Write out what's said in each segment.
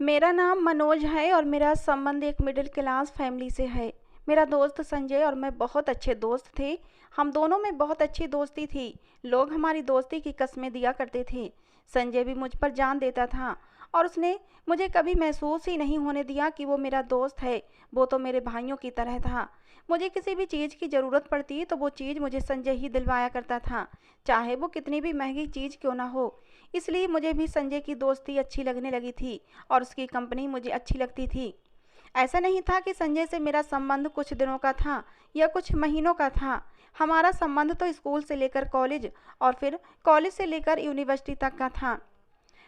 मेरा नाम मनोज है और मेरा संबंध एक मिडिल क्लास फैमिली से है। मेरा दोस्त संजय और मैं बहुत अच्छे दोस्त थे। हम दोनों में बहुत अच्छी दोस्ती थी। लोग हमारी दोस्ती की कस्में दिया करते थे। संजय भी मुझ पर जान देता था और उसने मुझे कभी महसूस ही नहीं होने दिया कि वो मेरा दोस्त है। वो तो मेरे भाइयों की तरह था। मुझे किसी भी चीज़ की ज़रूरत पड़ती तो वो चीज़ मुझे संजय ही दिलवाया करता था, चाहे वो कितनी भी महंगी चीज़ क्यों ना हो। इसलिए मुझे भी संजय की दोस्ती अच्छी लगने लगी थी और उसकी कंपनी मुझे अच्छी लगती थी। ऐसा नहीं था कि संजय से मेरा संबंध कुछ दिनों का था या कुछ महीनों का था। हमारा संबंध तो स्कूल से लेकर कॉलेज और फिर कॉलेज से लेकर यूनिवर्सिटी तक का था।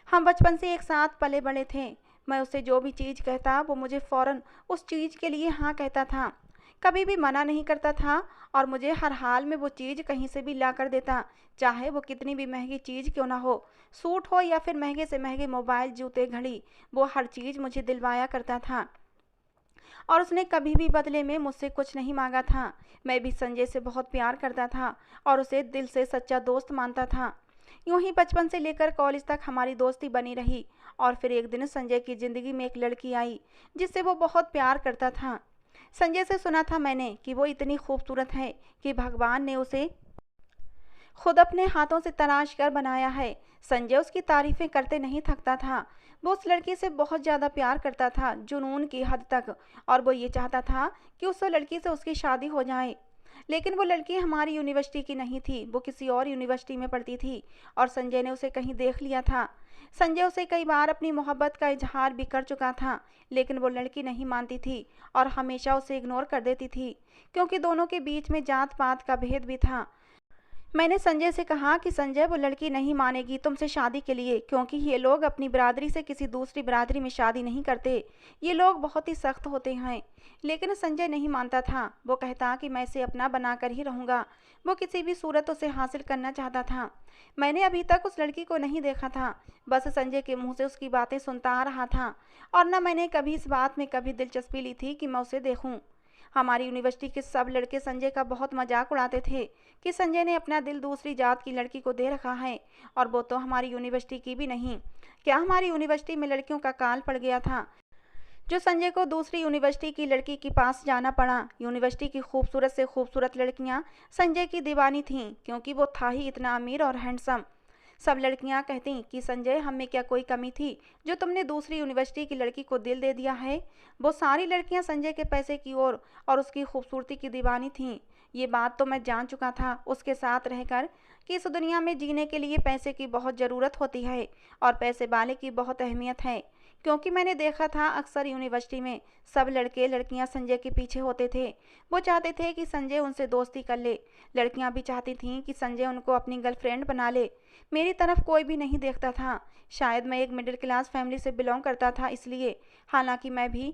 हम बचपन से एक साथ पले बड़े थे। मैं उससे जो भी चीज़ कहता वो मुझे फ़ौरन उस चीज़ के लिए हाँ कहता था, कभी भी मना नहीं करता था और मुझे हर हाल में वो चीज़ कहीं से भी ला कर देता, चाहे वो कितनी भी महंगी चीज़ क्यों ना हो, सूट हो या फिर महंगे से महंगे मोबाइल, जूते, घड़ी, वो हर चीज़ मुझे दिलवाया करता था। और उसने कभी भी बदले में मुझसे कुछ नहीं मांगा था। मैं भी संजय से बहुत प्यार करता था और उसे दिल से सच्चा दोस्त मानता था। यूं ही बचपन से लेकर कॉलेज तक हमारी दोस्ती बनी रही और फिर एक दिन संजय की ज़िंदगी में एक लड़की आई जिससे वो बहुत प्यार करता था। संजय से सुना था मैंने कि वो इतनी खूबसूरत है कि भगवान ने उसे खुद अपने हाथों से तराश कर बनाया है। संजय उसकी तारीफें करते नहीं थकता था। वो उस लड़की से बहुत ज़्यादा प्यार करता था, जुनून की हद तक, और वो ये चाहता था कि उस लड़की से उसकी शादी हो जाए। लेकिन वो लड़की हमारी यूनिवर्सिटी की नहीं थी, वो किसी और यूनिवर्सिटी में पढ़ती थी और संजय ने उसे कहीं देख लिया था। संजय उसे कई बार अपनी मोहब्बत का इजहार भी कर चुका था, लेकिन वो लड़की नहीं मानती थी और हमेशा उसे इग्नोर कर देती थी, क्योंकि दोनों के बीच में जात पात का भेद भी था। मैंने संजय से कहा कि संजय, वो लड़की नहीं मानेगी तुमसे शादी के लिए, क्योंकि ये लोग अपनी बिरादरी से किसी दूसरी बिरादरी में शादी नहीं करते। ये लोग बहुत ही सख्त होते हैं। लेकिन संजय नहीं मानता था। वो कहता कि मैं इसे अपना बनाकर ही रहूँगा। वो किसी भी सूरत उसे हासिल करना चाहता था। मैंने अभी तक उस लड़की को नहीं देखा था, बस संजय के मुंह से उसकी बातें सुनता आ रहा था और न मैंने कभी इस बात में कभी दिलचस्पी ली थी कि मैं उसे देखूं। हमारी यूनिवर्सिटी के सब लड़के संजय का बहुत मजाक उड़ाते थे कि संजय ने अपना दिल दूसरी जात की लड़की को दे रखा है, और वो तो हमारी यूनिवर्सिटी की भी नहीं। क्या हमारी यूनिवर्सिटी में लड़कियों का काल पड़ गया था जो संजय को दूसरी यूनिवर्सिटी की लड़की के पास जाना पड़ा। यूनिवर्सिटी की खूबसूरत से खूबसूरत लड़कियां संजय की दीवानी थीं, क्योंकि वो था ही इतना अमीर और हैंडसम। सब लड़कियां कहती कि संजय, हम में क्या कोई कमी थी जो तुमने दूसरी यूनिवर्सिटी की लड़की को दिल दे दिया है। वो सारी लड़कियां संजय के पैसे की ओर और उसकी खूबसूरती की दीवानी थीं। ये बात तो मैं जान चुका था उसके साथ रहकर कि इस दुनिया में जीने के लिए पैसे की बहुत ज़रूरत होती है और पैसे वाले की बहुत अहमियत है, क्योंकि मैंने देखा था अक्सर यूनिवर्सिटी में सब लड़के लड़कियां संजय के पीछे होते थे। वो चाहते थे कि संजय उनसे दोस्ती कर ले। लड़कियां भी चाहती थीं कि संजय उनको अपनी गर्लफ्रेंड बना ले। मेरी तरफ कोई भी नहीं देखता था। शायद मैं एक मिडिल क्लास फैमिली से बिलोंग करता था इसलिए। हालांकि मैं भी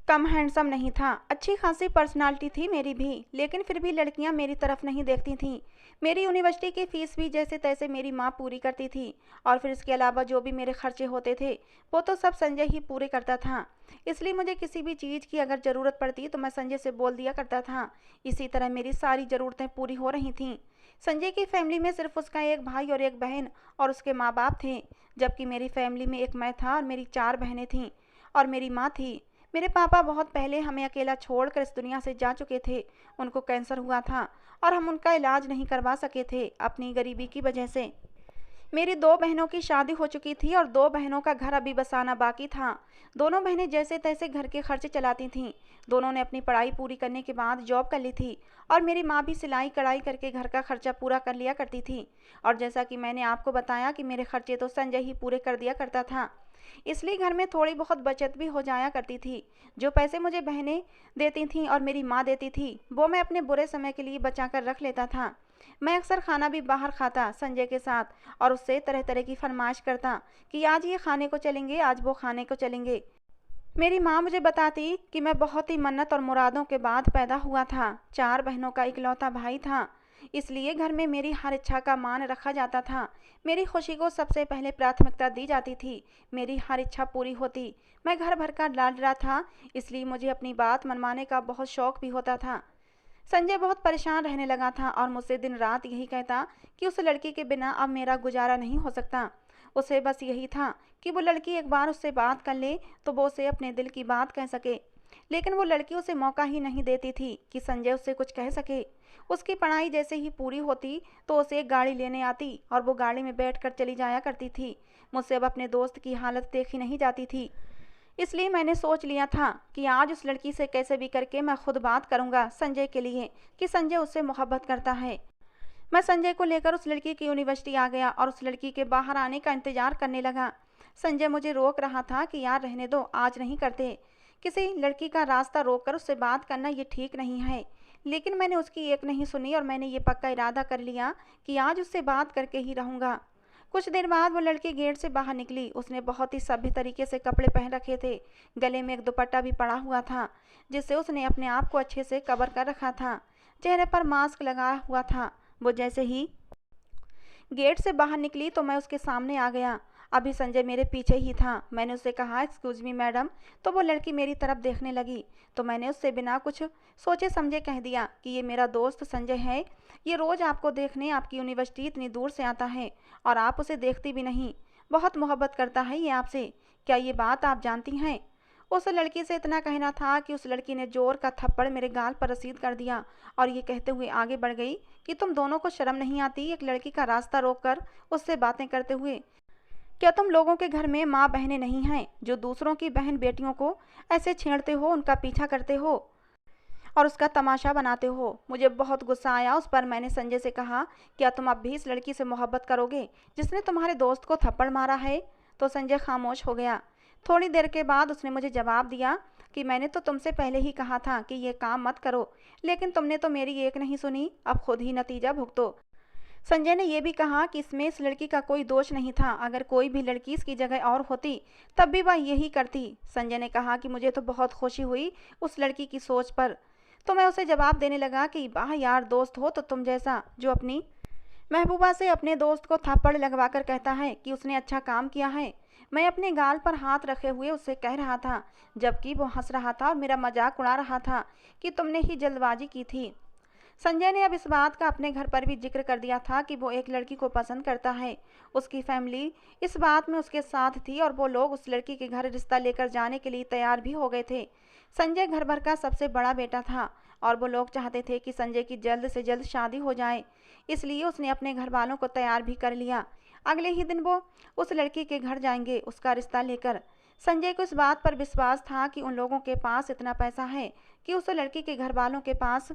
कम हैंडसम नहीं था, अच्छी खासी पर्सनालिटी थी मेरी भी, लेकिन फिर भी लड़कियां मेरी तरफ नहीं देखती थीं। मेरी यूनिवर्सिटी की फ़ीस भी जैसे तैसे मेरी माँ पूरी करती थी और फिर इसके अलावा जो भी मेरे खर्चे होते थे वो तो सब संजय ही पूरे करता था। इसलिए मुझे किसी भी चीज़ की अगर ज़रूरत पड़ती तो मैं संजय से बोल दिया करता था। इसी तरह मेरी सारी ज़रूरतें पूरी हो रही थीं। संजय की फैमिली में सिर्फ उसका एक भाई और एक बहन और उसके माँ बाप थे, जबकि मेरी फैमिली में एक मैं था और मेरी 4 बहनें थीं और मेरी माँ थी। मेरे पापा बहुत पहले हमें अकेला छोड़कर इस दुनिया से जा चुके थे। उनको कैंसर हुआ था और हम उनका इलाज नहीं करवा सके थे अपनी गरीबी की वजह से। मेरी 2 बहनों की शादी हो चुकी थी और 2 बहनों का घर अभी बसाना बाकी था। दोनों बहनें जैसे तैसे घर के खर्चे चलाती थीं। दोनों ने अपनी पढ़ाई पूरी करने के बाद जॉब कर ली थी और मेरी माँ भी सिलाई कढ़ाई करके घर का खर्चा पूरा कर लिया करती थी। और जैसा कि मैंने आपको बताया कि मेरे खर्चे तो संजय ही पूरे कर दिया करता था, इसलिए घर में थोड़ी बहुत बचत भी हो जाया करती थी। जो पैसे मुझे बहनें देती थीं और मेरी माँ देती थी वो मैं अपने बुरे समय के लिए बचा कर रख लेता था। मैं अक्सर खाना भी बाहर खाता संजय के साथ और उससे तरह तरह की फरमाइश करता कि आज ये खाने को चलेंगे, आज वो खाने को चलेंगे। मेरी माँ मुझे बताती कि मैं बहुत ही मन्नत और मुरादों के बाद पैदा हुआ था। 4 बहनों का इकलौता भाई था, इसलिए घर में मेरी हर इच्छा का मान रखा जाता था। मेरी खुशी को सबसे पहले प्राथमिकता दी जाती थी। मेरी हर इच्छा पूरी होती। मैं घर भर का लाडला था, इसलिए मुझे अपनी बात मनवाने का बहुत शौक भी होता था। संजय बहुत परेशान रहने लगा था और मुझसे दिन रात यही कहता कि उस लड़की के बिना अब मेरा गुजारा नहीं हो सकता। उसे बस यही था कि वो लड़की एक बार उससे बात कर ले तो वो उसे अपने दिल की बात कह सके। लेकिन वो लड़की उसे मौका ही नहीं देती थी कि संजय उससे कुछ कह सके। उसकी पढ़ाई जैसे ही पूरी होती तो उसे एक गाड़ी लेने आती और वो गाड़ी में बैठकर चली जाया करती थी। मुझसे अब अपने दोस्त की हालत देखी नहीं जाती थी। इसलिए मैंने सोच लिया था कि आज उस लड़की से कैसे भी करके मैं खुद बात करूंगा संजय के लिए, कि संजय उससे मोहब्बत करता है। मैं संजय को लेकर उस लड़की की यूनिवर्सिटी आ गया और उस लड़की के बाहर आने का इंतजार करने लगा। संजय मुझे रोक रहा था कि यार रहने दो, आज नहीं करते। किसी लड़की का रास्ता रोककर उससे बात करना ये ठीक नहीं है। लेकिन मैंने उसकी एक नहीं सुनी और मैंने ये पक्का इरादा कर लिया कि आज उससे बात करके ही रहूँगा। कुछ देर बाद वो लड़की गेट से बाहर निकली। उसने बहुत ही सभ्य तरीके से कपड़े पहन रखे थे। गले में एक दुपट्टा भी पड़ा हुआ था जिससे उसने अपने आप को अच्छे से कवर कर रखा था। चेहरे पर मास्क लगाया हुआ था। वो जैसे ही गेट से बाहर निकली तो मैं उसके सामने आ गया। अभी संजय मेरे पीछे ही था। मैंने उससे कहा एक्सक्यूज मी मैडम, तो वो लड़की मेरी तरफ देखने लगी। तो मैंने उससे बिना कुछ सोचे समझे कह दिया कि ये मेरा दोस्त संजय है। ये रोज़ आपको देखने आपकी यूनिवर्सिटी इतनी दूर से आता है और आप उसे देखती भी नहीं। बहुत मोहब्बत करता है ये आपसे। क्या ये बात आप जानती हैं? उस लड़की से इतना कहना था कि उस लड़की ने जोर का थप्पड़ मेरे गाल पर रसीद कर दिया और ये कहते हुए आगे बढ़ गई कि तुम दोनों को शर्म नहीं आती एक लड़की का रास्ता रोककर उससे बातें करते हुए? क्या तुम लोगों के घर में माँ बहनें नहीं हैं जो दूसरों की बहन बेटियों को ऐसे छेड़ते हो, उनका पीछा करते हो और उसका तमाशा बनाते हो? मुझे बहुत गुस्सा आया उस पर। मैंने संजय से कहा, क्या तुम अब भी इस लड़की से मोहब्बत करोगे जिसने तुम्हारे दोस्त को थप्पड़ मारा है? तो संजय खामोश हो गया। थोड़ी देर के बाद उसने मुझे जवाब दिया कि मैंने तो तुमसे पहले ही कहा था कि ये काम मत करो, लेकिन तुमने तो मेरी एक नहीं सुनी। अब खुद ही नतीजा भुगतो। संजय ने यह भी कहा कि इसमें इस लड़की का कोई दोष नहीं था। अगर कोई भी लड़की इसकी जगह और होती तब भी वह यही करती। संजय ने कहा कि मुझे तो बहुत खुशी हुई उस लड़की की सोच पर। तो मैं उसे जवाब देने लगा कि वाह यार, दोस्त हो तो तुम जैसा, जो अपनी महबूबा से अपने दोस्त को थप्पड़ लगवाकर कहता है कि उसने अच्छा काम किया है। मैं अपने गाल पर हाथ रखे हुए उससे कह रहा था, जबकि वो हंस रहा था और मेरा मजाक उड़ा रहा था कि तुमने ही जल्दबाजी की थी। संजय ने अब इस बात का अपने घर पर भी जिक्र कर दिया था कि वो एक लड़की को पसंद करता है। उसकी फैमिली इस बात में उसके साथ थी और वो लोग उस लड़की के घर रिश्ता लेकर जाने के लिए तैयार भी हो गए थे। संजय घर भर का सबसे बड़ा बेटा था और वो लोग चाहते थे कि संजय की जल्द से जल्द शादी हो जाए। इसलिए उसने अपने घर वालों को तैयार भी कर लिया। अगले ही दिन वो उस लड़की के घर जाएंगे उसका रिश्ता लेकर। संजय को इस बात पर विश्वास था कि उन लोगों के पास इतना पैसा है कि उस लड़की के घर वालों के पास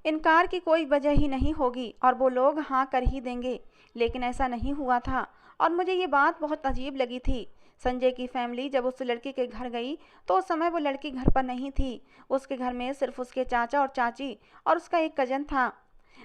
इनकार की कोई वजह ही नहीं होगी और वो लोग हाँ कर ही देंगे। लेकिन ऐसा नहीं हुआ था और मुझे ये बात बहुत अजीब लगी थी। संजय की फैमिली जब उस लड़की के घर गई तो उस समय वो लड़की घर पर नहीं थी। उसके घर में सिर्फ उसके चाचा और चाची और उसका एक कजन था।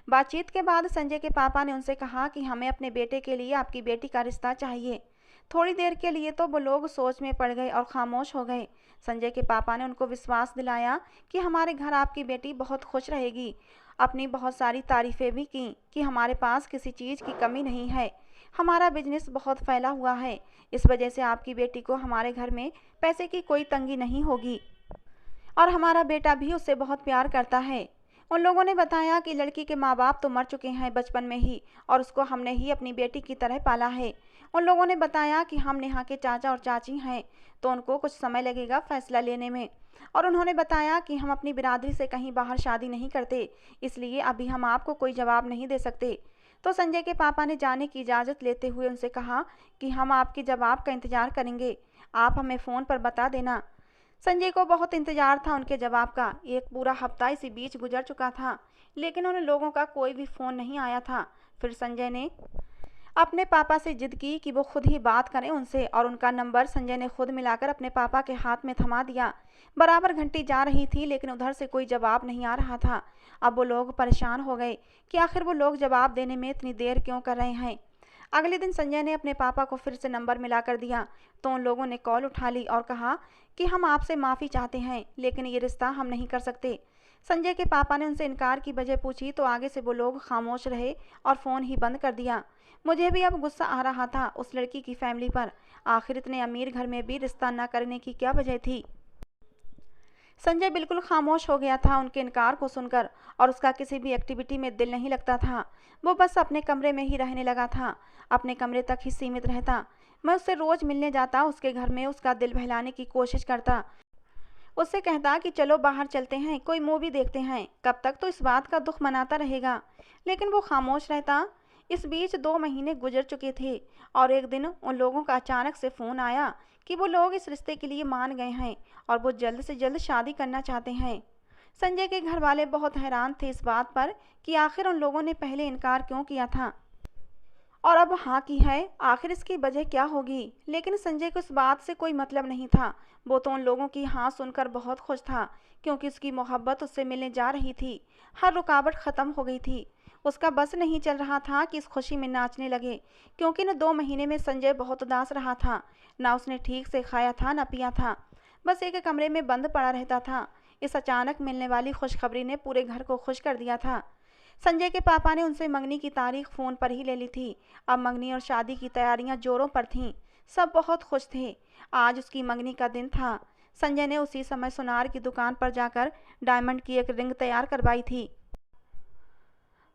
बातचीत के बाद संजय के पापा ने उनसे कहा कि हमें अपने बेटे के लिए आपकी बेटी का रिश्ता चाहिए। थोड़ी देर के लिए तो वो लोग सोच में पड़ गए और खामोश हो गए। संजय के पापा ने उनको विश्वास दिलाया कि हमारे घर आपकी बेटी बहुत खुश रहेगी। अपनी बहुत सारी तारीफ़ें भी की कि हमारे पास किसी चीज़ की कमी नहीं है, हमारा बिजनेस बहुत फैला हुआ है, इस वजह से आपकी बेटी को हमारे घर में पैसे की कोई तंगी नहीं होगी और हमारा बेटा भी उससे बहुत प्यार करता है। उन लोगों ने बताया कि लड़की के माँ बाप तो मर चुके हैं बचपन में ही और उसको हमने ही अपनी बेटी की तरह पाला है। उन लोगों ने बताया कि हम नेहा के चाचा और चाची हैं तो उनको कुछ समय लगेगा फैसला लेने में और उन्होंने बताया कि हम अपनी बिरादरी से कहीं बाहर शादी नहीं करते, इसलिए अभी हम आपको कोई जवाब नहीं दे सकते। तो संजय के पापा ने जाने की इजाज़त लेते हुए उनसे कहा कि हम आपके जवाब का इंतज़ार करेंगे, आप हमें फ़ोन पर बता देना। संजय को बहुत इंतजार था उनके जवाब का। एक पूरा हफ्ता इसी बीच गुजर चुका था लेकिन उन लोगों का कोई भी फ़ोन नहीं आया था। फिर संजय ने अपने पापा से जिद की कि वो खुद ही बात करें उनसे और उनका नंबर संजय ने खुद मिलाकर अपने पापा के हाथ में थमा दिया। बराबर घंटी जा रही थी लेकिन उधर से कोई जवाब नहीं आ रहा था। अब वो लोग परेशान हो गए कि आखिर वो लोग जवाब देने में इतनी देर क्यों कर रहे हैं। अगले दिन संजय ने अपने पापा को फिर से नंबर मिला कर दिया तो उन लोगों ने कॉल उठा ली और कहा कि हम आपसे माफ़ी चाहते हैं लेकिन ये रिश्ता हम नहीं कर सकते। संजय के पापा ने उनसे इनकार की वजह पूछी तो आगे से वो लोग खामोश रहे और फ़ोन ही बंद कर दिया। मुझे भी अब गुस्सा आ रहा था उस लड़की की फैमिली पर। आखिर इतने अमीर घर में भी रिश्ता न करने की क्या वजह थी? संजय बिल्कुल खामोश हो गया था उनके इनकार को सुनकर और उसका किसी भी एक्टिविटी में दिल नहीं लगता था। वो बस अपने कमरे में ही रहने लगा था, अपने कमरे तक ही सीमित रहता। मैं उससे रोज़ मिलने जाता, उसके घर में उसका दिल बहलाने की कोशिश करता, उससे कहता कि चलो बाहर चलते हैं, कोई मूवी देखते हैं। कब तक तो इस बात का दुख मनाता रहेगा, लेकिन वो खामोश रहता। इस बीच 2 महीने गुजर चुके थे और एक दिन उन लोगों का अचानक से फ़ोन आया कि वो लोग इस रिश्ते के लिए मान गए हैं और वो जल्द से जल्द शादी करना चाहते हैं। संजय के घर वाले बहुत हैरान थे इस बात पर कि आखिर उन लोगों ने पहले इनकार क्यों किया था और अब हाँ की है, आखिर इसकी वजह क्या होगी। लेकिन संजय को इस बात से कोई मतलब नहीं था। वो तो उन लोगों की हाँ सुनकर बहुत खुश था, क्योंकि उसकी मोहब्बत उससे मिलने जा रही थी। हर रुकावट ख़त्म हो गई थी। उसका बस नहीं चल रहा था कि इस खुशी में नाचने लगे, क्योंकि न 2 महीने में संजय बहुत उदास रहा था। ना उसने ठीक से खाया था न पिया था, बस एक कमरे में बंद पड़ा रहता था। इस अचानक मिलने वाली खुशखबरी ने पूरे घर को खुश कर दिया था। संजय के पापा ने उनसे मंगनी की तारीख फ़ोन पर ही ले ली थी। अब मंगनी और शादी की तैयारियां जोरों पर थीं। सब बहुत खुश थे। आज उसकी मंगनी का दिन था। संजय ने उसी समय सुनार की दुकान पर जाकर डायमंड की एक रिंग तैयार करवाई थी।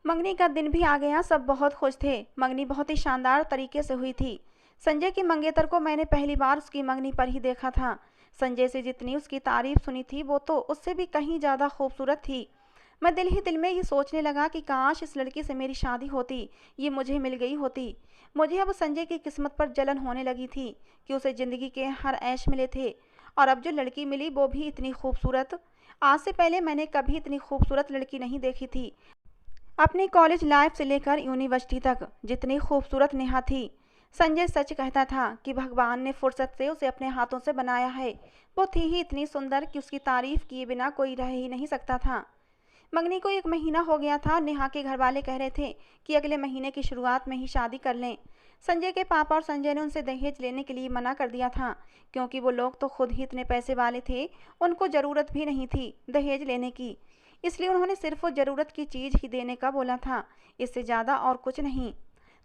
मंगनी का दिन भी आ गया। सब बहुत खुश थे। मंगनी बहुत ही शानदार तरीके से हुई थी। संजय की मंगेतर को मैंने पहली बार उसकी मंगनी पर ही देखा था। संजय से जितनी उसकी तारीफ सुनी थी, वो तो उससे भी कहीं ज़्यादा खूबसूरत थी। मैं दिल ही दिल में ये सोचने लगा कि काश इस लड़की से मेरी शादी होती, ये मुझे मिल गई होती। मुझे अब संजय की किस्मत पर जलन होने लगी थी कि उसे ज़िंदगी के हर ऐश मिले थे, और अब जो लड़की मिली वो भी इतनी खूबसूरत। आज से पहले मैंने कभी इतनी खूबसूरत लड़की नहीं देखी थी। अपनी कॉलेज लाइफ से लेकर यूनिवर्सिटी तक जितनी खूबसूरत नेहा थी। संजय सच कहता था कि भगवान ने फुर्सत से उसे अपने हाथों से बनाया है। वो थी ही इतनी सुंदर कि उसकी तारीफ किए बिना कोई रह ही नहीं सकता था। मंगनी को 1 महीना हो गया था और नेहा के घर वाले कह रहे थे कि अगले महीने की शुरुआत में ही शादी कर लें। संजय के पापा और संजय ने उनसे दहेज लेने के लिए मना कर दिया था, क्योंकि वो लोग तो खुद ही इतने पैसे वाले थे, उनको ज़रूरत भी नहीं थी दहेज लेने की। इसलिए उन्होंने सिर्फ वो ज़रूरत की चीज़ ही देने का बोला था, इससे ज़्यादा और कुछ नहीं।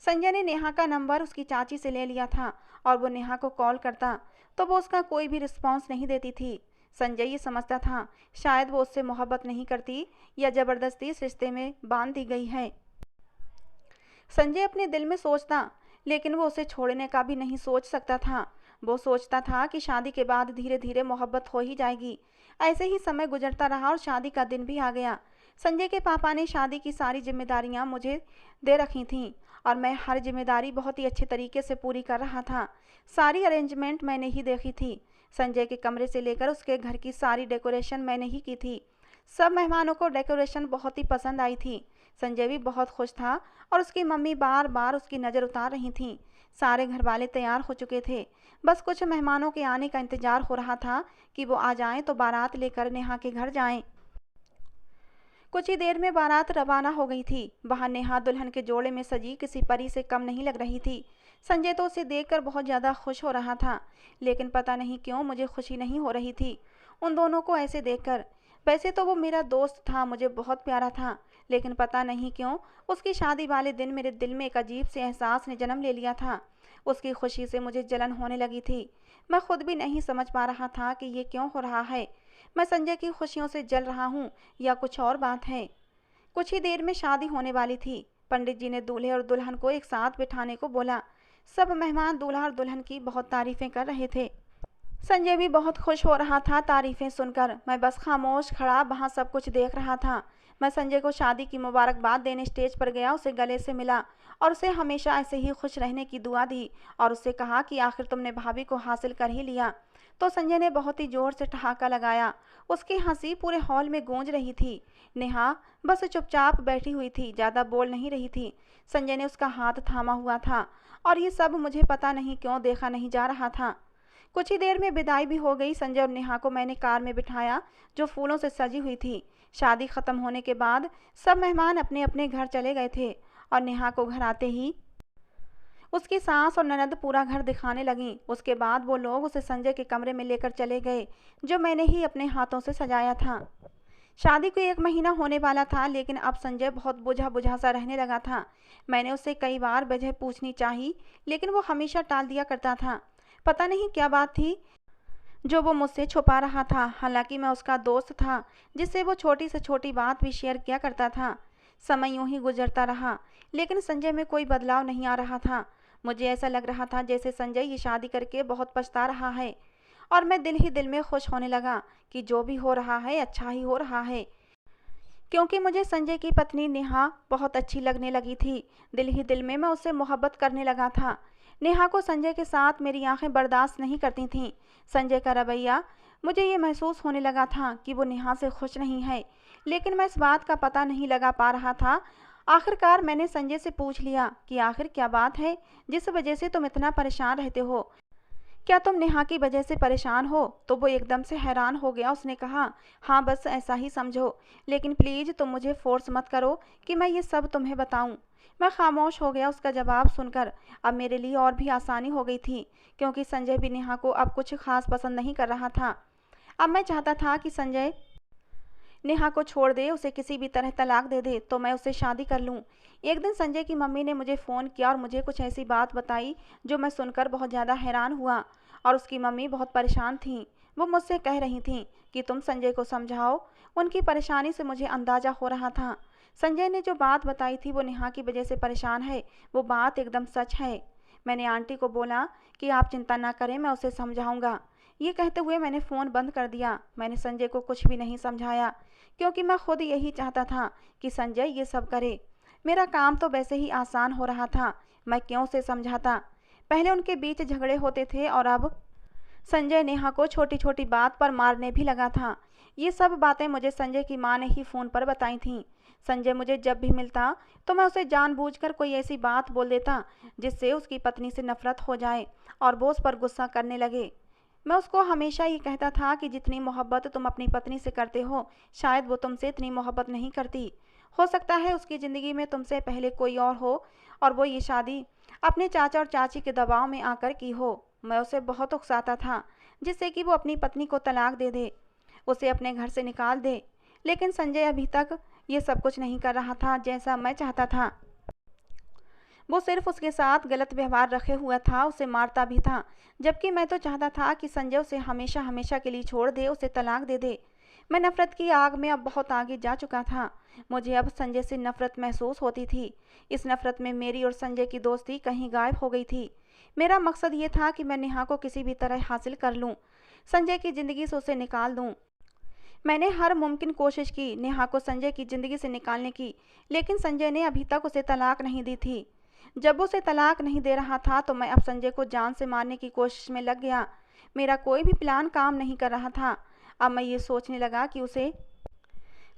संजय ने नेहा का नंबर उसकी चाची से ले लिया था और वो नेहा को कॉल करता तो वो उसका कोई भी रिस्पॉन्स नहीं देती थी। संजय ये समझता था शायद वो उससे मोहब्बत नहीं करती या ज़बरदस्ती इस रिश्ते में बांध दी गई है। संजय अपने दिल में सोचता, लेकिन वो उसे छोड़ने का भी नहीं सोच सकता था। वो सोचता था कि शादी के बाद धीरे धीरे मोहब्बत हो ही जाएगी। ऐसे ही समय गुजरता रहा और शादी का दिन भी आ गया। संजय के पापा ने शादी की सारी जिम्मेदारियां मुझे दे रखी थीं और मैं हर जिम्मेदारी बहुत ही अच्छे तरीके से पूरी कर रहा था। सारी अरेंजमेंट मैंने ही देखी थी। संजय के कमरे से लेकर उसके घर की सारी डेकोरेशन मैंने ही की थी। सब मेहमानों को डेकोरेशन बहुत ही पसंद आई थी। संजय भी बहुत खुश था और उसकी मम्मी बार बार उसकी नज़र उतार रही थीं। सारे घर वाले तैयार हो चुके थे। बस कुछ मेहमानों के आने का इंतजार हो रहा था कि वो आ जाएं तो बारात लेकर नेहा के घर जाएं। कुछ ही देर में बारात रवाना हो गई थी। वहां नेहा दुल्हन के जोड़े में सजी किसी परी से कम नहीं लग रही थी। संजय तो उसे देखकर बहुत ज़्यादा खुश हो रहा था, लेकिन पता नहीं क्यों मुझे खुशी नहीं हो रही थी उन दोनों को ऐसे देखकर। वैसे तो वो मेरा दोस्त था, मुझे बहुत प्यारा था, लेकिन पता नहीं क्यों उसकी शादी वाले दिन मेरे दिल में एक अजीब से एहसास ने जन्म ले लिया था। उसकी खुशी से मुझे जलन होने लगी थी। मैं खुद भी नहीं समझ पा रहा था कि ये क्यों हो रहा है। मैं संजय की खुशियों से जल रहा हूँ या कुछ और बात है। कुछ ही देर में शादी होने वाली थी। पंडित जी ने दूल्हे और दुल्हन को एक साथ बिठाने को बोला। सब मेहमान दूल्हा और दुल्हन की बहुत तारीफें कर रहे थे। संजय भी बहुत खुश हो रहा था तारीफें सुनकर। मैं बस खामोश खड़ा वहाँ सब कुछ देख रहा था। मैं संजय को शादी की मुबारकबाद देने स्टेज पर गया, उसे गले से मिला और उसे हमेशा ऐसे ही खुश रहने की दुआ दी और उससे कहा कि आखिर तुमने भाभी को हासिल कर ही लिया। तो संजय ने बहुत ही जोर से ठहाका लगाया। उसकी हंसी पूरे हॉल में गूंज रही थी। नेहा बस चुपचाप बैठी हुई थी, ज़्यादा बोल नहीं रही थी। संजय ने उसका हाथ थामा हुआ था और ये सब मुझे पता नहीं क्यों देखा नहीं जा रहा था। कुछ ही देर में विदाई भी हो गई। संजय और नेहा को मैंने कार में बिठाया जो फूलों से सजी हुई थी। शादी खत्म होने के बाद सब मेहमान अपने अपने घर चले गए थे और नेहा को घर आते ही उसकी सास और ननद पूरा घर दिखाने लगीं। उसके बाद वो लोग उसे संजय के कमरे में लेकर चले गए जो मैंने ही अपने हाथों से सजाया था। शादी को 1 महीना होने वाला था, लेकिन अब संजय बहुत बुझा बुझा सा रहने लगा था। मैंने उससे कई बार वजह पूछनी चाही, लेकिन वो हमेशा टाल दिया करता था। पता नहीं क्या बात थी जो वो मुझसे छुपा रहा था। हालांकि मैं उसका दोस्त था जिससे वो छोटी से छोटी बात भी शेयर किया करता था। समय यूं ही गुजरता रहा, लेकिन संजय में कोई बदलाव नहीं आ रहा था। मुझे ऐसा लग रहा था जैसे संजय ये शादी करके बहुत पछता रहा है, और मैं दिल ही दिल में खुश होने लगा कि जो भी हो रहा है अच्छा ही हो रहा है, क्योंकि मुझे संजय की पत्नी नेहा बहुत अच्छी लगने लगी थी। दिल ही दिल में मैं उससे मोहब्बत करने लगा था। नेहा को संजय के साथ मेरी आंखें बर्दाश्त नहीं करती थीं। संजय का रवैया, मुझे ये महसूस होने लगा था कि वो नेहा से खुश नहीं है, लेकिन मैं इस बात का पता नहीं लगा पा रहा था। आखिरकार मैंने संजय से पूछ लिया कि आखिर क्या बात है जिस वजह से तुम इतना परेशान रहते हो। क्या तुम नेहा की वजह से परेशान हो? तो वो एकदम से हैरान हो गया। उसने कहा, हाँ बस ऐसा ही समझो, लेकिन प्लीज़ तुम मुझे फोर्स मत करो कि मैं ये सब तुम्हें बताऊं। मैं खामोश हो गया उसका जवाब सुनकर। अब मेरे लिए और भी आसानी हो गई थी, क्योंकि संजय भी नेहा को अब कुछ खास पसंद नहीं कर रहा था। अब मैं चाहता था कि संजय नेहा को छोड़ दे, उसे किसी भी तरह तलाक दे दे तो मैं उससे शादी कर लूं। एक दिन संजय की मम्मी ने मुझे फ़ोन किया और मुझे कुछ ऐसी बात बताई जो मैं सुनकर बहुत ज़्यादा हैरान हुआ, और उसकी मम्मी बहुत परेशान थीं। वो मुझसे कह रही थीं कि तुम संजय को समझाओ। उनकी परेशानी से मुझे अंदाज़ा हो रहा था। संजय ने जो बात बताई थी वो नेहा की वजह से परेशान है, वो बात एकदम सच है। मैंने आंटी को बोला कि आप चिंता ना करें, मैं उसे समझाऊंगा। ये कहते हुए मैंने फ़ोन बंद कर दिया। मैंने संजय को कुछ भी नहीं समझाया, क्योंकि मैं खुद यही चाहता था कि संजय ये सब करे। मेरा काम तो वैसे ही आसान हो रहा था, मैं क्यों उसे समझाता। पहले उनके बीच झगड़े होते थे और अब संजय नेहा को छोटी छोटी बात पर मारने भी लगा था। ये सब बातें मुझे संजय की माँ ने ही फ़ोन पर बताई थीं। संजय मुझे जब भी मिलता तो मैं उसे जानबूझकर कोई ऐसी बात बोल देता जिससे उसकी पत्नी से नफरत हो जाए और वो उस पर गुस्सा करने लगे। मैं उसको हमेशा ये कहता था कि जितनी मोहब्बत तुम अपनी पत्नी से करते हो, शायद वो तुमसे इतनी मोहब्बत नहीं करती। हो सकता है उसकी ज़िंदगी में तुमसे पहले कोई और हो, और वो ये शादी अपने चाचा और चाची के दबाव में आकर की हो। मैं उसे बहुत उकसाता था जिससे कि वो अपनी पत्नी को तलाक दे दे, उसे अपने घर से निकाल दे। लेकिन संजय अभी तक ये सब कुछ नहीं कर रहा था जैसा मैं चाहता था। वो सिर्फ उसके साथ गलत व्यवहार रखे हुआ था, उसे मारता भी था। जबकि मैं तो चाहता था कि संजय उसे हमेशा हमेशा के लिए छोड़ दे, उसे तलाक दे दे। मैं नफरत की आग में अब बहुत आगे जा चुका था। मुझे अब संजय से नफरत महसूस होती थी। इस नफरत में मेरी और संजय की दोस्ती कहीं गायब हो गई थी। मेरा मकसद ये था कि मैं नेहा को किसी भी तरह हासिल कर लूँ, संजय की ज़िंदगी से उसे निकाल दूँ। मैंने हर मुमकिन कोशिश की नेहा को संजय की ज़िंदगी से निकालने की, लेकिन संजय ने अभी तक उसे तलाक नहीं दी थी। जब उसे तलाक नहीं दे रहा था तो मैं अब संजय को जान से मारने की कोशिश में लग गया। मेरा कोई भी प्लान काम नहीं कर रहा था। अब मैं ये सोचने लगा कि उसे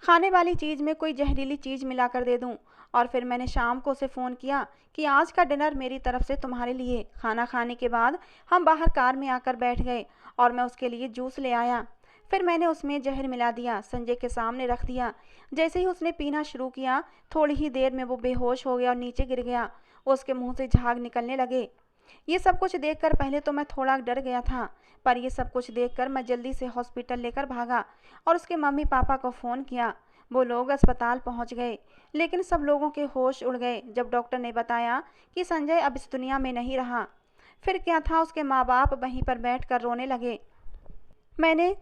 खाने वाली चीज़ में कोई जहरीली चीज़ मिलाकर दे दूं। और फिर मैंने शाम को उसे फ़ोन किया कि आज का डिनर मेरी तरफ से तुम्हारे लिए। खाना खाने के बाद हम बाहर कार में आकर बैठ गए और मैं उसके लिए जूस ले आया। फिर मैंने उसमें जहर मिला दिया, संजय के सामने रख दिया। जैसे ही उसने पीना शुरू किया, थोड़ी ही देर में वो बेहोश हो गया और नीचे गिर गया। उसके मुंह से झाग निकलने लगे। ये सब कुछ देखकर पहले तो मैं थोड़ा डर गया था, पर ये सब कुछ देखकर मैं जल्दी से हॉस्पिटल लेकर भागा और उसके मम्मी पापा को फ़ोन किया। वो लोग अस्पताल पहुंच गए, लेकिन सब लोगों के होश उड़ गए जब डॉक्टर ने बताया कि संजय अब इस दुनिया में नहीं रहा। फिर क्या था, उसके माँ बाप वहीं पर बैठकर रोने लगे। मैंने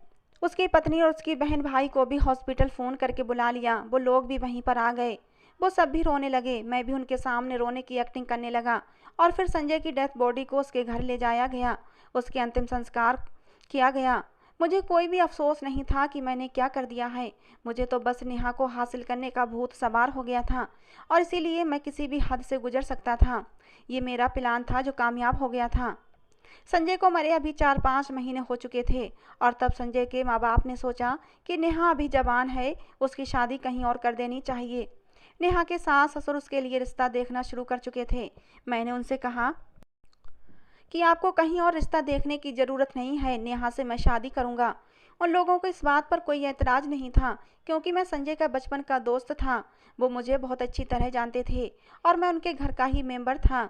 उसकी पत्नी और उसकी बहन भाई को भी हॉस्पिटल फ़ोन करके बुला लिया। वो लोग भी वहीं पर आ गए। वो सब भी रोने लगे। मैं भी उनके सामने रोने की एक्टिंग करने लगा। और फिर संजय की डेथ बॉडी को उसके घर ले जाया गया। उसके अंतिम संस्कार किया गया। मुझे कोई भी अफसोस नहीं था कि मैंने क्या कर दिया है। मुझे तो बस नेहा को हासिल करने का भूत सवार हो गया था, और इसीलिए मैं किसी भी हद से गुजर सकता था। ये मेरा प्लान था जो कामयाब हो गया था। संजय को मरे अभी 4-5 महीने हो चुके थे, और तब संजय के माँ बाप ने सोचा कि नेहा अभी जवान है, उसकी शादी कहीं और कर देनी चाहिए। नेहा के सास ससुर उसके लिए रिश्ता देखना शुरू कर चुके थे। मैंने उनसे कहा कि आपको कहीं और रिश्ता देखने की ज़रूरत नहीं है, नेहा से मैं शादी करूंगा। उन लोगों को इस बात पर कोई एतराज़ नहीं था, क्योंकि मैं संजय का बचपन का दोस्त था। वो मुझे बहुत अच्छी तरह जानते थे और मैं उनके घर का ही मेंबर था।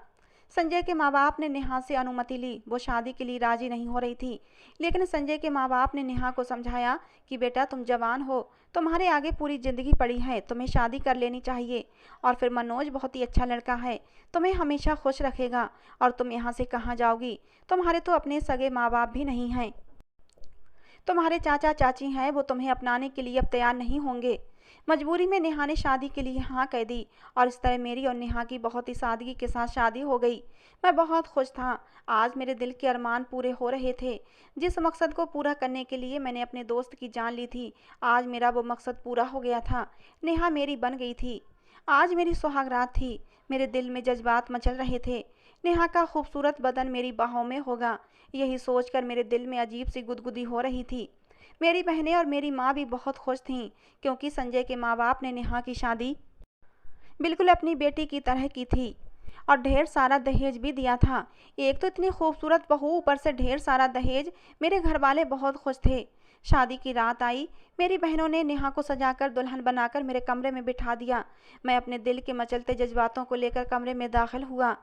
संजय के माँ बाप ने नेहा से अनुमति ली। वो शादी के लिए राजी नहीं हो रही थी, लेकिन संजय के माँ बाप ने नेहा को समझाया कि बेटा तुम जवान हो, तुम्हारे आगे पूरी ज़िंदगी पड़ी है, तुम्हें शादी कर लेनी चाहिए। और फिर मनोज बहुत ही अच्छा लड़का है, तुम्हें हमेशा खुश रखेगा। और तुम यहाँ से कहाँ जाओगी? तुम्हारे तो अपने सगे माँ बाप भी नहीं हैं। तुम्हारे चाचा चाची हैं, वो तुम्हें अपनाने के लिए अब तैयार नहीं होंगे। मजबूरी में नेहा ने शादी के लिए हाँ कह दी और इस तरह मेरी और नेहा की बहुत ही सादगी के साथ शादी हो गई। मैं बहुत खुश था। आज मेरे दिल के अरमान पूरे हो रहे थे। जिस मकसद को पूरा करने के लिए मैंने अपने दोस्त की जान ली थी, आज मेरा वो मकसद पूरा हो गया था। नेहा मेरी बन गई थी। आज मेरी सुहागरात थी। मेरे दिल में जज्बात मचल रहे थे। नेहा का खूबसूरत बदन मेरी बाहों में होगा, यही सोचकर मेरे दिल में अजीब सी गुदगुदी हो रही थी। मेरी बहनें और मेरी माँ भी बहुत खुश थीं, क्योंकि संजय के माँ बाप ने नेहा की शादी बिल्कुल अपनी बेटी की तरह की थी और ढेर सारा दहेज भी दिया था। एक तो इतनी खूबसूरत बहू, ऊपर से ढेर सारा दहेज। मेरे घर वाले बहुत खुश थे। शादी की रात आई। मेरी बहनों ने नेहा को सजाकर दुल्हन बनाकर मेरे कमरे में बिठा दिया। मैं अपने दिल के मचलते जज्बातों को लेकर कमरे में दाखिल हुआ,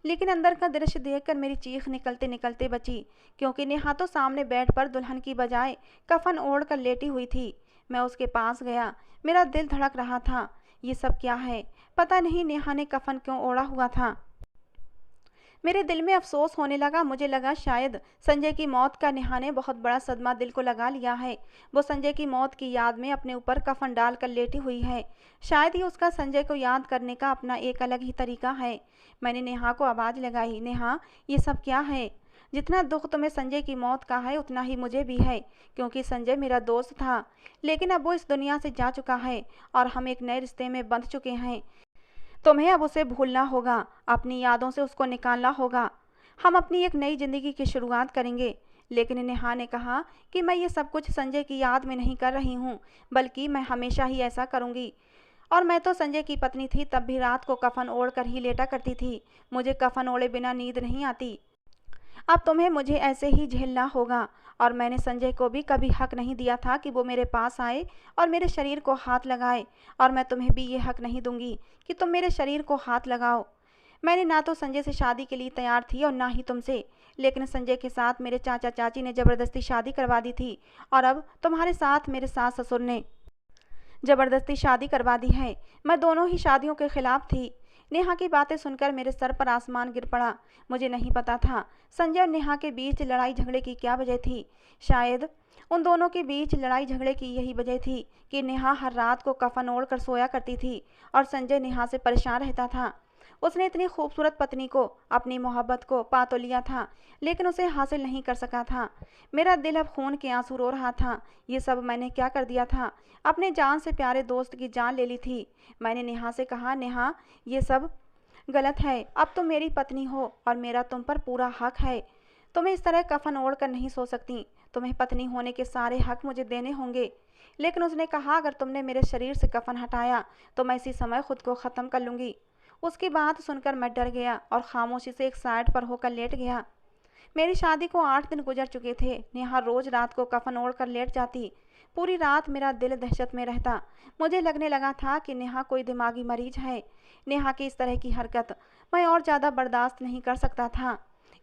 लेकिन अंदर का दृश्य देखकर मेरी चीख निकलते निकलते बची, क्योंकि नेहा तो सामने बेड पर दुल्हन की बजाय कफन ओढ़ कर लेटी हुई थी। मैं उसके पास गया। मेरा दिल धड़क रहा था। ये सब क्या है? पता नहीं नेहा ने कफन क्यों ओढ़ा हुआ था। मेरे दिल में अफसोस होने लगा। मुझे लगा शायद संजय की मौत का नेहा ने बहुत बड़ा सदमा दिल को लगा लिया है। वो संजय की मौत की याद में अपने ऊपर कफन डाल कर लेटी हुई है। शायद ही उसका संजय को याद करने का अपना एक अलग ही तरीका है। मैंने नेहा को आवाज़ लगाई, नेहा, ये सब क्या है? जितना दुख तुम्हें संजय की मौत का है, उतना ही मुझे भी है, क्योंकि संजय मेरा दोस्त था। लेकिन अब वो इस दुनिया से जा चुका है और हम एक नए रिश्ते में बंध चुके हैं। तुम्हें अब उसे भूलना होगा, अपनी यादों से उसको निकालना होगा। हम अपनी एक नई जिंदगी की शुरुआत करेंगे। लेकिन नेहा ने कहा कि मैं ये सब कुछ संजय की याद में नहीं कर रही हूँ, बल्कि मैं हमेशा ही ऐसा करूँगी। और मैं तो संजय की पत्नी थी, तब भी रात को कफन ओढ़ कर ही लेटा करती थी। मुझे कफन ओढ़े बिना नींद नहीं आती। अब तुम्हें मुझे ऐसे ही झेलना होगा। और मैंने संजय को भी कभी हक नहीं दिया था कि वो मेरे पास आए और मेरे शरीर को हाथ लगाए, और मैं तुम्हें भी ये हक नहीं दूंगी कि तुम मेरे शरीर को हाथ लगाओ। मैंने ना तो संजय से शादी के लिए तैयार थी और ना ही तुमसे, लेकिन संजय के साथ मेरे चाचा चाची ने ज़बरदस्ती शादी करवा दी थी, और अब तुम्हारे साथ मेरे सास ससुर ने ज़बरदस्ती शादी करवा दी है। मैं दोनों ही शादियों के खिलाफ थी। नेहा की बातें सुनकर मेरे सर पर आसमान गिर पड़ा। मुझे नहीं पता था संजय और नेहा के बीच लड़ाई झगड़े की क्या वजह थी। शायद उन दोनों के बीच लड़ाई झगड़े की यही वजह थी कि नेहा हर रात को कफन ओढ़ कर सोया करती थी और संजय नेहा से परेशान रहता था। उसने इतनी खूबसूरत पत्नी को, अपनी मोहब्बत को पा तो लिया था, लेकिन उसे हासिल नहीं कर सका था। मेरा दिल अब खून के आंसू रो रहा था। ये सब मैंने क्या कर दिया था? अपने जान से प्यारे दोस्त की जान ले ली थी। मैंने नेहा से कहा, नेहा, ये सब गलत है। अब तुम मेरी पत्नी हो और मेरा तुम पर पूरा हक है। तुम्हें इस तरह कफन ओढ़ कर नहीं सो सकती। तुम्हें पत्नी होने के सारे हक मुझे देने होंगे। लेकिन उसने कहा, अगर तुमने मेरे शरीर से कफन हटाया तो मैं इसी समय खुद को ख़त्म कर लूँगी। उसकी बात सुनकर मैं डर गया और खामोशी से एक साइड पर होकर लेट गया। मेरी शादी को 8 दिन गुजर चुके थे। नेहा रोज रात को कफन ओढ़ कर लेट जाती। पूरी रात मेरा दिल दहशत में रहता। मुझे लगने लगा था कि नेहा कोई दिमागी मरीज है। नेहा की इस तरह की हरकत मैं और ज़्यादा बर्दाश्त नहीं कर सकता था।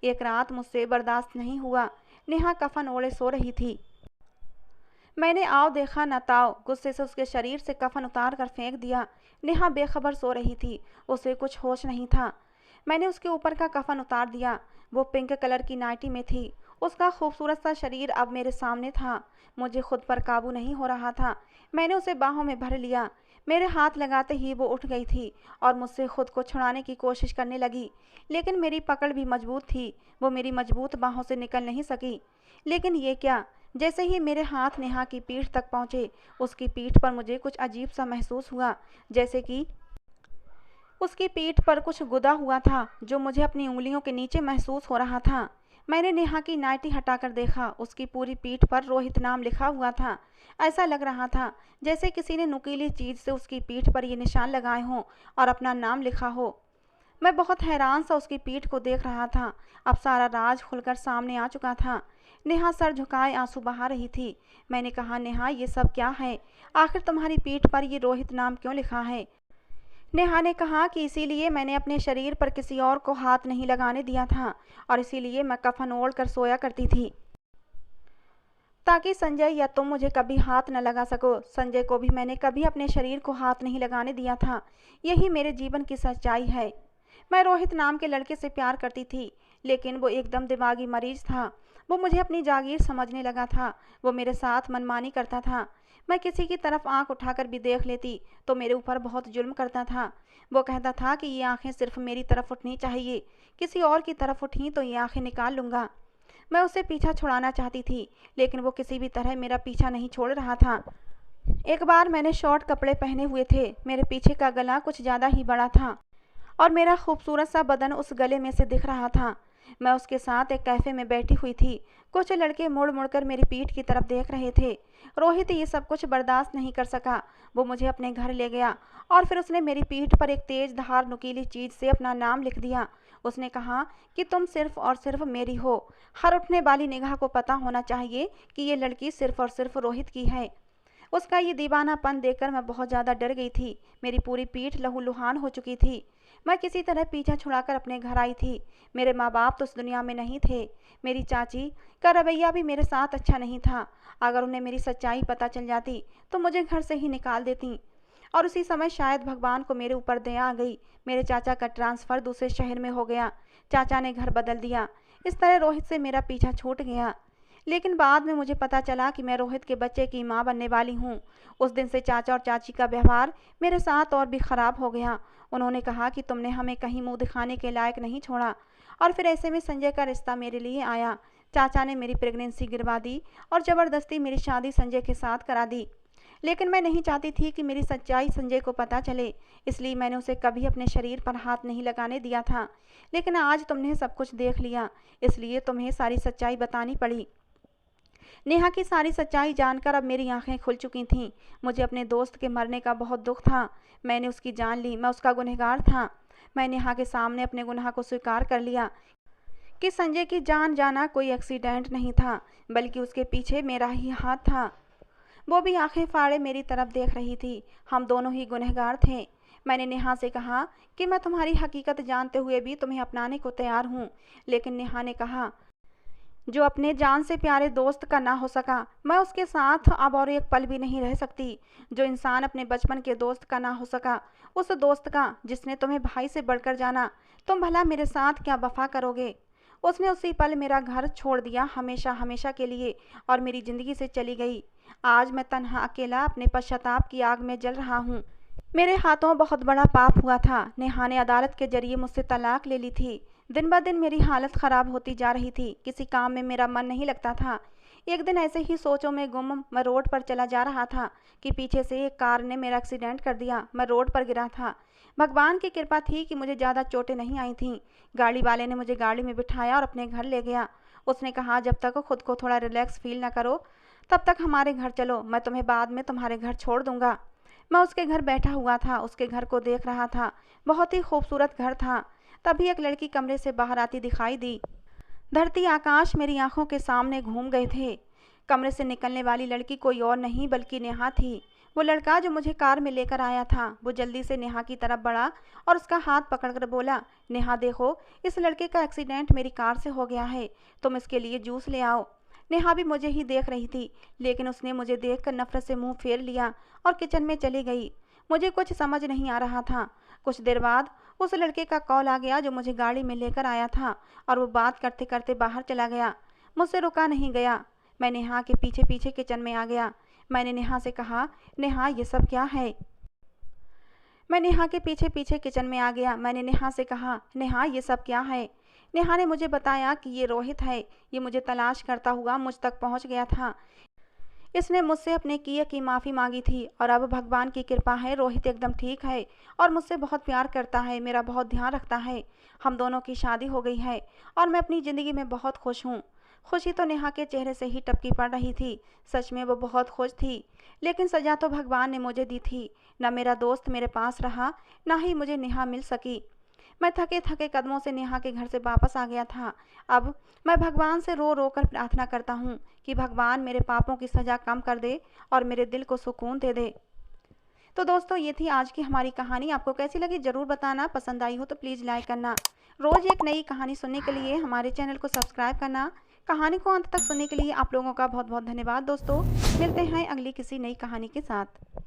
एक रात मुझसे बर्दाश्त नहीं हुआ। नेहा कफन ओढ़े सो रही थी। मैंने आओ देखा न ताओ, गुस्से से उसके शरीर से कफन उतार कर फेंक दिया। नेहा बेखबर सो रही थी, उसे कुछ होश नहीं था। मैंने उसके ऊपर का कफन उतार दिया। वो पिंक कलर की नाइटी में थी। उसका खूबसूरत सा शरीर अब मेरे सामने था। मुझे खुद पर काबू नहीं हो रहा था। मैंने उसे बाहों में भर लिया। मेरे हाथ लगाते ही वो उठ गई थी और मुझसे खुद को छुड़ाने की कोशिश करने लगी, लेकिन मेरी पकड़ भी मजबूत थी। वो मेरी मजबूत बाहों से निकल नहीं सकी। लेकिन ये क्या, जैसे ही मेरे हाथ नेहा की पीठ तक पहुँचे, उसकी पीठ पर मुझे कुछ अजीब सा महसूस हुआ, जैसे कि उसकी पीठ पर कुछ गुदा हुआ था, जो मुझे अपनी उंगलियों के नीचे महसूस हो रहा था। मैंने नेहा की नाइटी हटाकर देखा। उसकी पूरी पीठ पर रोहित नाम लिखा हुआ था। ऐसा लग रहा था जैसे किसी ने नुकीली चीज़ से उसकी पीठ पर ये निशान लगाए हों और अपना नाम लिखा हो। मैं बहुत हैरान सा उसकी पीठ को देख रहा था। अब सारा राज खुलकर सामने आ चुका था। नेहा सर झुकाए आंसू बहा रही थी। मैंने कहा, नेहा, ये सब क्या है? आखिर तुम्हारी पीठ पर ये रोहित नाम क्यों लिखा है? नेहा ने कहा कि इसीलिए मैंने अपने शरीर पर किसी और को हाथ नहीं लगाने दिया था, और इसीलिए मैं कफन ओढ़ कर सोया करती थी, ताकि संजय या तुम मुझे कभी हाथ न लगा सको। संजय को भी मैंने कभी अपने शरीर को हाथ नहीं लगाने दिया था। यही मेरे जीवन की सच्चाई है। मैं रोहित नाम के लड़के से प्यार करती थी, लेकिन वो एकदम दिमागी मरीज था। वो मुझे अपनी जागीर समझने लगा था। वो मेरे साथ मनमानी करता था। मैं किसी की तरफ आंख उठाकर भी देख लेती तो मेरे ऊपर बहुत जुल्म करता था। वो कहता था कि ये आंखें सिर्फ मेरी तरफ उठनी चाहिए, किसी और की तरफ उठी तो ये आंखें निकाल लूँगा। मैं उससे पीछा छुड़ाना चाहती थी, लेकिन वो किसी भी तरह मेरा पीछा नहीं छोड़ रहा था। एक बार मैंने शॉर्ट कपड़े पहने हुए थे, मेरे पीछे का गला कुछ ज़्यादा ही बड़ा था और मेरा खूबसूरत सा बदन उस गले में से दिख रहा था। मैं उसके साथ एक कैफ़े में बैठी हुई थी। कुछ लड़के मुड़ मुड़कर मेरी पीठ की तरफ देख रहे थे। रोहित ये सब कुछ बर्दाश्त नहीं कर सका। वो मुझे अपने घर ले गया और फिर उसने मेरी पीठ पर एक तेज धार नुकीली चीज़ से अपना नाम लिख दिया। उसने कहा कि तुम सिर्फ और सिर्फ मेरी हो। हर उठने वाली निगाह को पता होना चाहिए कि ये लड़की सिर्फ और सिर्फ रोहित की है। उसका ये दीवानापन देखकर मैं बहुत ज़्यादा डर गई थी। मेरी पूरी पीठ लहूलुहान हो चुकी थी। मैं किसी तरह पीछा छुड़ाकर अपने घर आई थी। मेरे माँ बाप तो उस दुनिया में नहीं थे। मेरी चाची का रवैया भी मेरे साथ अच्छा नहीं था। अगर उन्हें मेरी सच्चाई पता चल जाती तो मुझे घर से ही निकाल देती। और उसी समय शायद भगवान को मेरे ऊपर दया आ गई। मेरे चाचा का ट्रांसफ़र दूसरे शहर में हो गया। चाचा ने घर बदल दिया। इस तरह रोहित से मेरा पीछा छूट गया। लेकिन बाद में मुझे पता चला कि मैं रोहित के बच्चे की माँ बनने वाली हूँ। उस दिन से चाचा और चाची का व्यवहार मेरे साथ और भी ख़राब हो गया। उन्होंने कहा कि तुमने हमें कहीं मुंह दिखाने के लायक नहीं छोड़ा। और फिर ऐसे में संजय का रिश्ता मेरे लिए आया। चाचा ने मेरी प्रेगनेंसी गिरवा दी और ज़बरदस्ती मेरी शादी संजय के साथ करा दी। लेकिन मैं नहीं चाहती थी कि मेरी सच्चाई संजय को पता चले, इसलिए मैंने उसे कभी अपने शरीर पर हाथ नहीं लगाने दिया था। लेकिन आज तुमने सब कुछ देख लिया, इसलिए तुम्हें सारी सच्चाई बतानी पड़ी। नेहा की सारी सच्चाई जानकर अब मेरी आंखें खुल चुकी थीं। मुझे अपने दोस्त के मरने का बहुत दुख था। मैंने उसकी जान ली, मैं उसका गुनहगार था। मैं नेहा के सामने अपने गुनाह को स्वीकार कर लिया कि संजय की जान जाना कोई एक्सीडेंट नहीं था, बल्कि उसके पीछे मेरा ही हाथ था। वो भी आंखें फाड़े मेरी तरफ देख रही थी। हम दोनों ही गुनहगार थे। मैंने नेहा से कहा कि मैं तुम्हारी हकीकत जानते हुए भी तुम्हें अपनाने को तैयार हूँ। लेकिन नेहा ने कहा, जो अपने जान से प्यारे दोस्त का ना हो सका, मैं उसके साथ अब और एक पल भी नहीं रह सकती। जो इंसान अपने बचपन के दोस्त का ना हो सका, उस दोस्त का जिसने तुम्हें भाई से बढ़कर जाना, तुम भला मेरे साथ क्या वफा करोगे। उसने उसी पल मेरा घर छोड़ दिया, हमेशा हमेशा के लिए, और मेरी ज़िंदगी से चली गई। आज मैं तन्हा अकेला अपने पश्चाताप की आग में जल रहा हूँ। मेरे हाथों बहुत बड़ा पाप हुआ था। नेहा ने अदालत के जरिए मुझसे तलाक ले ली थी। दिन ब दिन मेरी हालत ख़राब होती जा रही थी। किसी काम में मेरा मन नहीं लगता था। एक दिन ऐसे ही सोचों में गुम मैं रोड पर चला जा रहा था कि पीछे से एक कार ने मेरा एक्सीडेंट कर दिया। मैं रोड पर गिरा था। भगवान की कृपा थी कि मुझे ज़्यादा चोटें नहीं आई थीं। गाड़ी वाले ने मुझे गाड़ी में बिठाया और अपने घर ले गया। उसने कहा, जब तक खुद को थोड़ा रिलैक्स फील ना करो तब तक हमारे घर चलो, मैं तुम्हें बाद में तुम्हारे घर छोड़ दूँगा। मैं उसके घर बैठा हुआ था, उसके घर को देख रहा था। बहुत ही खूबसूरत घर था। तभी एक लड़की कमरे से बाहर आती दिखाई दी। धरती आकाश मेरी आंखों के सामने घूम गए थे। कमरे से निकलने वाली लड़की कोई और नहीं बल्कि नेहा थी। वो लड़का जो मुझे कार में लेकर आया था, वो जल्दी से नेहा की तरफ बढ़ा और उसका हाथ पकड़कर बोला, नेहा देखो, इस लड़के का एक्सीडेंट मेरी कार से हो गया है, तुम इसके लिए जूस ले आओ। नेहा भी मुझे ही देख रही थी, लेकिन उसने मुझे देखकर नफरत से मुंह फेर लिया और किचन में चली गई। मुझे कुछ समझ नहीं आ रहा था। कुछ देर बाद उस लड़के का कॉल आ गया जो मुझे गाड़ी में लेकर आया था, और वो बात करते करते बाहर चला गया। मुझसे रुका नहीं गया। मैं नेहा के पीछे पीछे किचन में आ गया। मैंने नेहा से कहा, नेहा ये सब क्या है। मैं नेहा के पीछे पीछे किचन में आ गया। मैंने नेहा से कहा, नेहा ये सब क्या है। नेहा ने मुझे बताया कि ये रोहित है। ये मुझे तलाश करता हुआ मुझ तक पहुंच गया था। इसने मुझसे अपने किए की माफ़ी मांगी थी, और अब भगवान की कृपा है रोहित एकदम ठीक है और मुझसे बहुत प्यार करता है, मेरा बहुत ध्यान रखता है। हम दोनों की शादी हो गई है और मैं अपनी ज़िंदगी में बहुत खुश हूँ। खुशी तो नेहा के चेहरे से ही टपकी पड़ रही थी। सच में वो बहुत खुश थी। लेकिन सजा तो भगवान ने मुझे दी थी। न मेरा दोस्त मेरे पास रहा, न ही मुझे नेहा मिल सकी। मैं थके थके कदमों से नेहा के घर से वापस आ गया था। अब मैं भगवान से रो रो कर प्रार्थना करता हूँ कि भगवान मेरे पापों की सज़ा कम कर दे और मेरे दिल को सुकून दे दे। तो दोस्तों, ये थी आज की हमारी कहानी। आपको कैसी लगी ज़रूर बताना। पसंद आई हो तो प्लीज़ लाइक करना। रोज़ एक नई कहानी सुनने के लिए हमारे चैनल को सब्सक्राइब करना। कहानी को अंत तक सुनने के लिए आप लोगों का बहुत बहुत धन्यवाद दोस्तों। मिलते हैं अगली किसी नई कहानी के साथ।